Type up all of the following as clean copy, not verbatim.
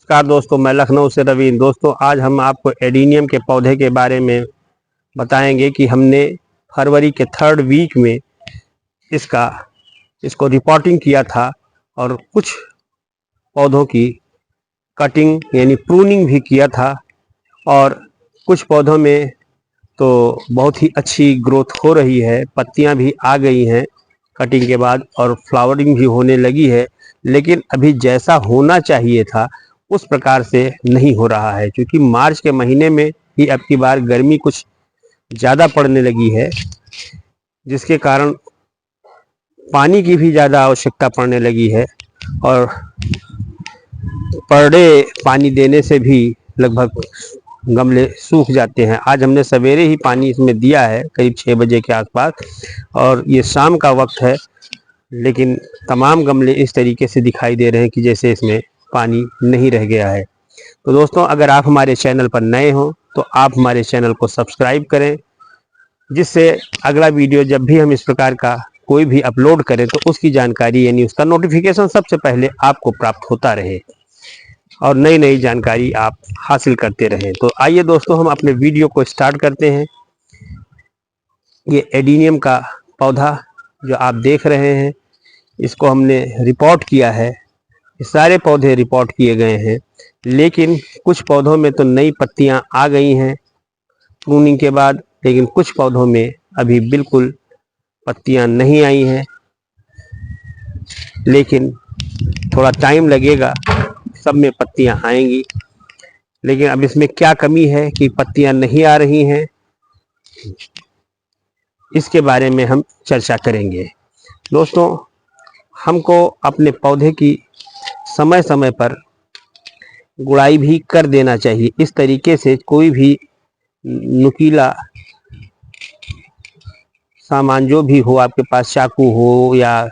नमस्कार दोस्तों, मैं लखनऊ से रवीन। दोस्तों, आज हम आपको एडीनियम के पौधे के बारे में बताएंगे कि हमने फरवरी के 3rd वीक में इसको रिपोर्टिंग किया था और कुछ पौधों की कटिंग यानी प्रूनिंग भी किया था और कुछ पौधों में तो बहुत ही अच्छी ग्रोथ हो रही है, पत्तियां भी आ गई हैं कटिंग के बाद और फ्लावरिंग भी होने लगी है। लेकिन अभी जैसा होना चाहिए था उस प्रकार से नहीं हो रहा है, क्योंकि मार्च के महीने में ही अब की बार गर्मी कुछ ज़्यादा पड़ने लगी है, जिसके कारण पानी की भी ज़्यादा आवश्यकता पड़ने लगी है और पर डे पानी देने से भी लगभग गमले सूख जाते हैं। आज हमने सवेरे ही पानी इसमें दिया है करीब 6 बजे के आसपास और ये शाम का वक्त है, लेकिन तमाम गमले इस तरीके से दिखाई दे रहे हैं कि जैसे इसमें पानी नहीं रह गया है। तो दोस्तों, अगर आप हमारे चैनल पर नए हो तो आप हमारे चैनल को सब्सक्राइब करें, जिससे अगला वीडियो जब भी हम इस प्रकार का कोई भी अपलोड करें तो उसकी जानकारी यानी उसका नोटिफिकेशन सबसे पहले आपको प्राप्त होता रहे और नई नई जानकारी आप हासिल करते रहें। तो आइए दोस्तों, हम अपने वीडियो को स्टार्ट करते हैं। ये एडीनियम का पौधा जो आप देख रहे हैं, इसको हमने रिपोर्ट किया है। सारे पौधे रिपोर्ट किए गए हैं, लेकिन कुछ पौधों में तो नई पत्तियां आ गई हैं प्रूनिंग के बाद, लेकिन कुछ पौधों में अभी बिल्कुल पत्तियां नहीं आई हैं। लेकिन थोड़ा टाइम लगेगा, सब में पत्तियां आएंगी। लेकिन अब इसमें क्या कमी है कि पत्तियां नहीं आ रही हैं, इसके बारे में हम चर्चा करेंगे। दोस्तों, हमको अपने पौधे की समय समय पर गुड़ाई भी कर देना चाहिए। इस तरीके से कोई भी नुकीला सामान जो भी हो, आपके पास चाकू हो या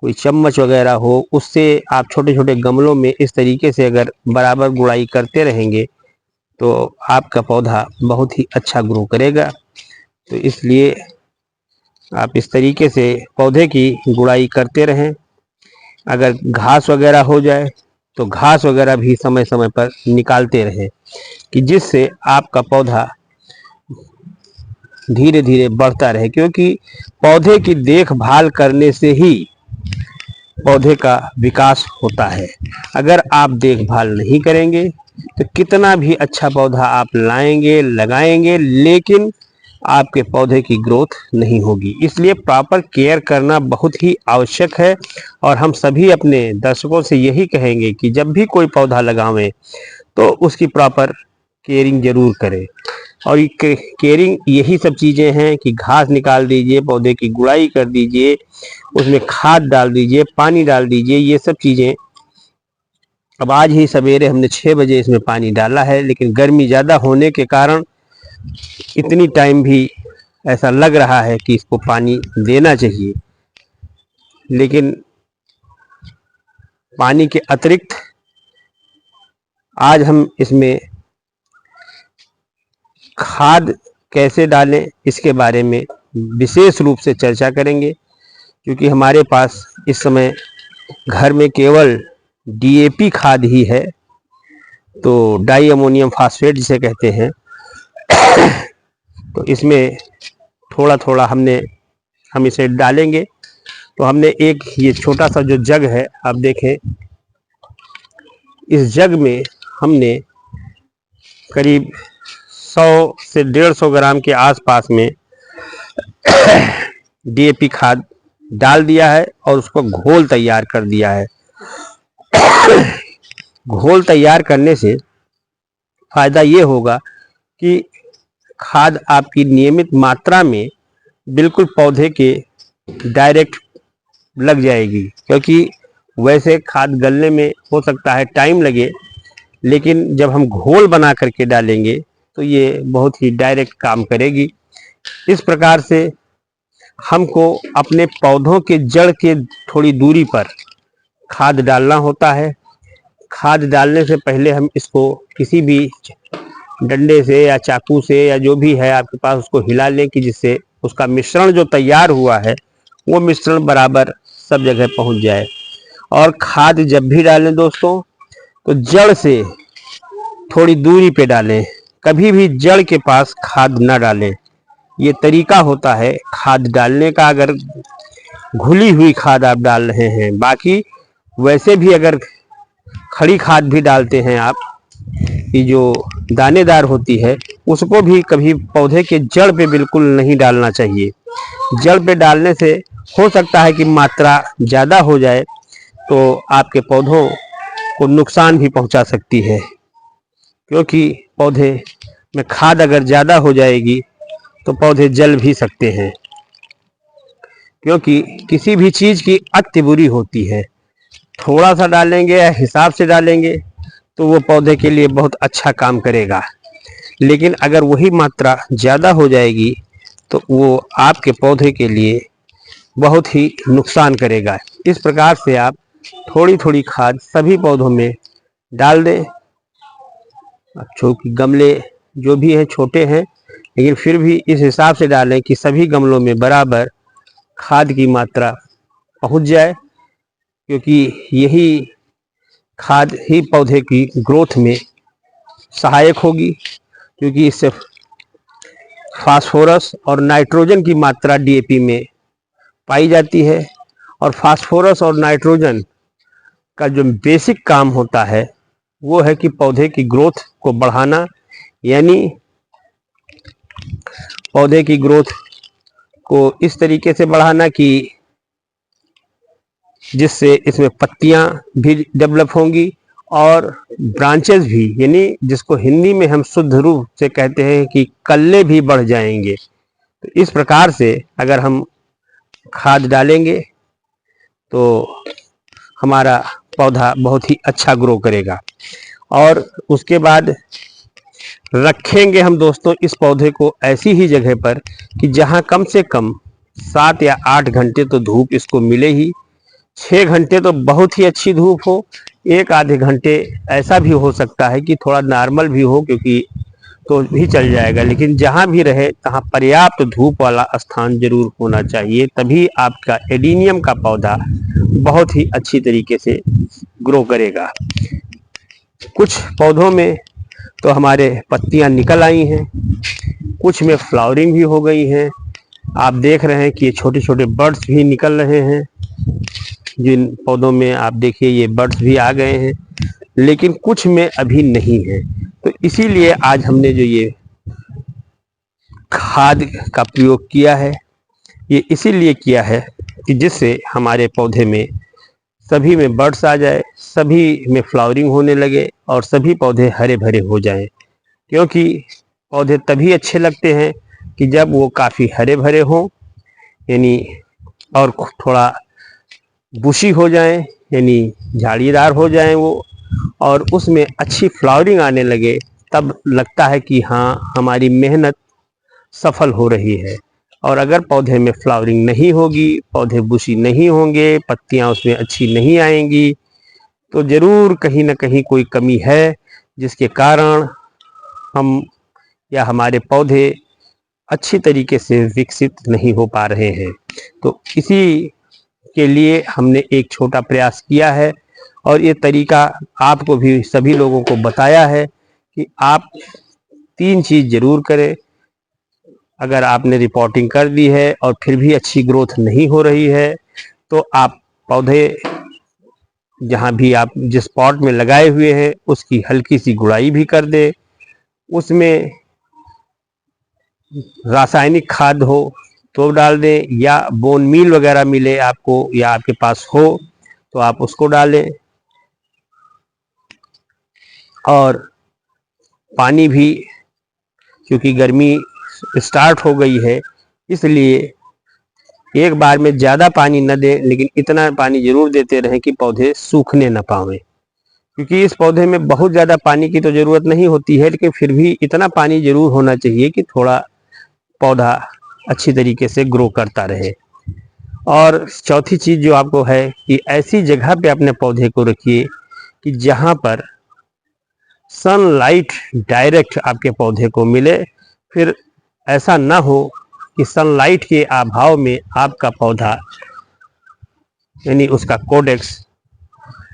कोई चम्मच वगैरह हो, उससे आप छोटे छोटे गमलों में इस तरीके से अगर बराबर गुड़ाई करते रहेंगे तो आपका पौधा बहुत ही अच्छा ग्रो करेगा। तो इसलिए आप इस तरीके से पौधे की गुड़ाई करते रहें। अगर घास वगैरह हो जाए तो घास वगैरह भी समय समय पर निकालते रहें, कि जिससे आपका पौधा धीरे धीरे बढ़ता रहे, क्योंकि पौधे की देखभाल करने से ही पौधे का विकास होता है। अगर आप देखभाल नहीं करेंगे तो कितना भी अच्छा पौधा आप लाएंगे लगाएंगे, लेकिन आपके पौधे की ग्रोथ नहीं होगी। इसलिए प्रॉपर केयर करना बहुत ही आवश्यक है और हम सभी अपने दर्शकों से यही कहेंगे कि जब भी कोई पौधा लगावें तो उसकी प्रॉपर केयरिंग जरूर करें। और ये केयरिंग यही सब चीज़ें हैं कि घास निकाल दीजिए, पौधे की गुड़ाई कर दीजिए, उसमें खाद डाल दीजिए, पानी डाल दीजिए, ये सब चीज़ें। अब आज ही सवेरे हमने 6 बजे इसमें पानी डाला है, लेकिन गर्मी ज़्यादा होने के कारण इतनी टाइम भी ऐसा लग रहा है कि इसको पानी देना चाहिए, लेकिन पानी के अतिरिक्त आज हम इसमें खाद कैसे डालें इसके बारे में विशेष रूप से चर्चा करेंगे, क्योंकि हमारे पास इस समय घर में केवल डीएपी खाद ही है, तो डाई अमोनियम फास्फेट जिसे कहते हैं। तो इसमें थोड़ा थोड़ा हम इसे डालेंगे। तो हमने एक ये छोटा सा जो जग है, आप देखें, इस जग में हमने करीब 100 से 150 ग्राम के आसपास में डीएपी खाद डाल दिया है और उसको घोल तैयार कर दिया है। घोल तैयार करने से फायदा ये होगा कि खाद आपकी नियमित मात्रा में बिल्कुल पौधे के डायरेक्ट लग जाएगी, क्योंकि वैसे खाद गलने में हो सकता है टाइम लगे, लेकिन जब हम घोल बना करके डालेंगे तो ये बहुत ही डायरेक्ट काम करेगी। इस प्रकार से हमको अपने पौधों के जड़ के थोड़ी दूरी पर खाद डालना होता है। खाद डालने से पहले हम इसको किसी भी डंडे से या चाकू से या जो भी है आपके पास, उसको हिला लें कि जिससे उसका मिश्रण जो तैयार हुआ है वो मिश्रण बराबर सब जगह पहुंच जाए। और खाद जब भी डालें दोस्तों तो जड़ से थोड़ी दूरी पे डालें। कभी भी जड़ के पास खाद न डालें। ये तरीका होता है खाद डालने का। अगर घुली हुई खाद आप डाल रहे हैं, बाकी वैसे भी अगर खड़ी खाद भी डालते हैं आप, ये जो दानेदार होती है, उसको भी कभी पौधे के जड़ पे बिल्कुल नहीं डालना चाहिए। जड़ पे डालने से हो सकता है कि मात्रा ज़्यादा हो जाए, तो आपके पौधों को नुकसान भी पहुंचा सकती है। क्योंकि पौधे में खाद अगर ज़्यादा हो जाएगी तो पौधे जल भी सकते हैं। क्योंकि किसी भी चीज़ की अति बुरी होती है। थोड़ा सा डालेंगे या हिसाब से डालेंगे तो वो पौधे के लिए बहुत अच्छा काम करेगा, लेकिन अगर वही मात्रा ज़्यादा हो जाएगी तो वो आपके पौधे के लिए बहुत ही नुकसान करेगा। इस प्रकार से आप थोड़ी थोड़ी खाद सभी पौधों में डाल दें। चूँकि गमले जो भी हैं छोटे हैं, लेकिन फिर भी इस हिसाब से डालें कि सभी गमलों में बराबर खाद की मात्रा पहुंच जाए, क्योंकि यही खाद ही पौधे की ग्रोथ में सहायक होगी। क्योंकि इससे फास्फोरस और नाइट्रोजन की मात्रा डीएपी में पाई जाती है, और फास्फोरस और नाइट्रोजन का जो बेसिक काम होता है वो है कि पौधे की ग्रोथ को बढ़ाना, यानी पौधे की ग्रोथ को इस तरीके से बढ़ाना कि जिससे इसमें पत्तियां भी डेवलप होंगी और ब्रांचेस भी, यानी जिसको हिंदी में हम शुद्ध रूप से कहते हैं कि कल्ले भी बढ़ जाएंगे। तो इस प्रकार से अगर हम खाद डालेंगे तो हमारा पौधा बहुत ही अच्छा ग्रो करेगा। और उसके बाद रखेंगे हम दोस्तों इस पौधे को ऐसी ही जगह पर कि जहां कम से कम 7 या 8 घंटे तो धूप इसको मिले ही। 6 घंटे तो बहुत ही अच्छी धूप हो, एक आधे घंटे ऐसा भी हो सकता है कि थोड़ा नॉर्मल भी हो, क्योंकि तो भी चल जाएगा, लेकिन जहां भी रहे तहां पर्याप्त धूप वाला स्थान जरूर होना चाहिए। तभी आपका एडीनियम का पौधा बहुत ही अच्छी तरीके से ग्रो करेगा। कुछ पौधों में तो हमारे पत्तियां निकल आई हैं, कुछ में फ्लावरिंग भी हो गई हैं। आप देख रहे हैं कि ये छोटे छोटे बर्ड्स भी निकल रहे हैं। जिन पौधों में आप देखिए ये बर्ड्स भी आ गए हैं, लेकिन कुछ में अभी नहीं है। तो इसीलिए आज हमने जो ये खाद का प्रयोग किया है, ये इसीलिए किया है कि जिससे हमारे पौधे में सभी में बर्ड्स आ जाए, सभी में फ्लावरिंग होने लगे और सभी पौधे हरे भरे हो जाएं। क्योंकि पौधे तभी अच्छे लगते हैं कि जब वो काफ़ी हरे भरे हों, यानी और थोड़ा बुशी हो जाएं, यानी झाड़ीदार हो जाएं वो, और उसमें अच्छी फ्लावरिंग आने लगे। तब लगता है कि हाँ, हमारी मेहनत सफल हो रही है। और अगर पौधे में फ्लावरिंग नहीं होगी, पौधे बुशी नहीं होंगे, पत्तियां उसमें अच्छी नहीं आएंगी, तो ज़रूर कहीं ना कहीं कोई कमी है, जिसके कारण हम या हमारे पौधे अच्छी तरीके से विकसित नहीं हो पा रहे हैं। तो इसी के लिए हमने एक छोटा प्रयास किया है, और ये तरीका आपको भी सभी लोगों को बताया है कि आप 3 चीज़ ज़रूर करें। अगर आपने रिपोर्टिंग कर दी है और फिर भी अच्छी ग्रोथ नहीं हो रही है, तो आप पौधे जहाँ भी आप जिस पॉट में लगाए हुए हैं उसकी हल्की सी गुड़ाई भी कर दे। उसमें रासायनिक खाद हो तो डाल दें, या बोन मील वगैरह मिले आपको या आपके पास हो तो आप उसको डालें। और पानी भी, क्योंकि गर्मी स्टार्ट हो गई है, इसलिए एक बार में ज़्यादा पानी न दें, लेकिन इतना पानी जरूर देते रहें कि पौधे सूखने न पाएं। क्योंकि इस पौधे में बहुत ज़्यादा पानी की तो ज़रूरत नहीं होती है, लेकिन फिर भी इतना पानी जरूर होना चाहिए कि थोड़ा पौधा अच्छी तरीके से ग्रो करता रहे। और चौथी चीज़ जो आपको है कि ऐसी जगह पे अपने पौधे को रखिए कि जहाँ पर सनलाइट डायरेक्ट आपके पौधे को मिले। फिर ऐसा ना हो कि सनलाइट के अभाव में आपका पौधा, यानी उसका कोडेक्स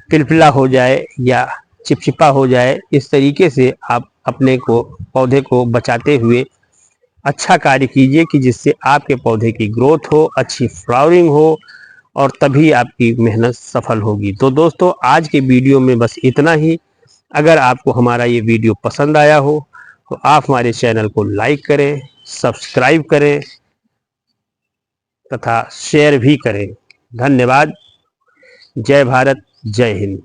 पिलपिला हो जाए या चिपचिपा हो जाए, इस तरीके से आप अपने को पौधे को बचाते हुए अच्छा कार्य कीजिए कि जिससे आपके पौधे की ग्रोथ हो, अच्छी फ्लावरिंग हो और तभी आपकी मेहनत सफल होगी। तो दोस्तों आज के वीडियो में बस इतना ही। अगर आपको हमारा ये वीडियो पसंद आया हो तो आप हमारे चैनल को लाइक करें, सब्सक्राइब करें तथा शेयर भी करें। धन्यवाद। जय भारत, जय हिंद।